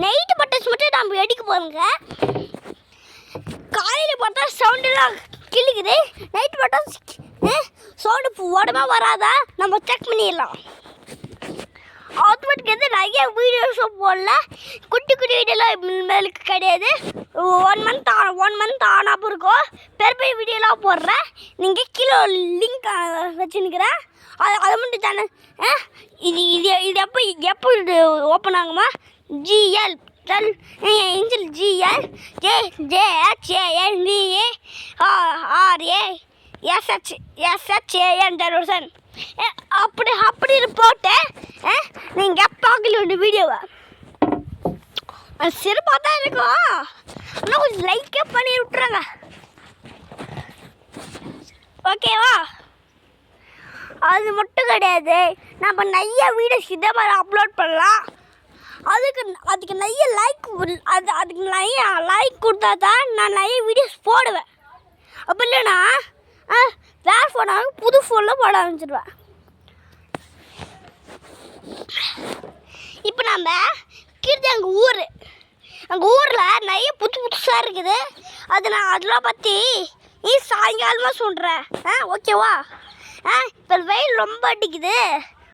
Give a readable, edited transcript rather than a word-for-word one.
Night பட்டாசு மட்டும் நம்ம வெடிக்க போகிறோங்க. காலையில் பார்த்தா சவுண்டெல்லாம் கிழிக்குது. நைட்டு பட்டாசு சவுண்டு உடம்பா வராதா நம்ம செக் பண்ணிடலாம். ஆட்டோமேட்டிக் வந்து நிறைய வீடியோஸும் போடல. குட்டி குட்டி வீடியோலாம் மேலுக்கு கிடையாது. 1 மந்த் ஆனால் இருக்கும். பெரிய வீடியோலாம் போடுறேன். நீங்கள் கீழே லிங்க் வச்சுன்னுக்கிறேன். அதை மட்டும் தானே. இது எப்போ இது ஓப்பன் ஆகுமா? GL இன்ஜில் GL JHANDRASHAN அப்படி போட்டேன். நீங்கள் பார்க்கல ஒரு வீடியோவை சிறப்பாக தான் இருக்கும். ஆனால் கொஞ்சம் லைக்கே பண்ணி விட்டுறாங்க. ஓகேவா? அது மட்டும் கிடையாது, நம்ம நிறைய வீடியோஸ் இதே மாதிரி அப்லோட் பண்ணலாம். அதுக்கு நிறைய அதுக்கு நிறைய லைக் கொடுத்தா தான் நான் நிறைய வீடியோஸ் போடுவேன். அப்போ இல்லைன்னா வேறு ஃபோனாக புது ஃபோனில் போட ஆரம்பிச்சிடுவேன். இப்போ நம்ம கீழே எங்கள் ஊரில் நிறைய புதுசாக இருக்குது. நான் அதெல்லாம் பற்றி சாயங்காலமாக சொல்கிறேன். ஓகேவா? இப்போ வெயில் ரொம்ப அடிக்குது.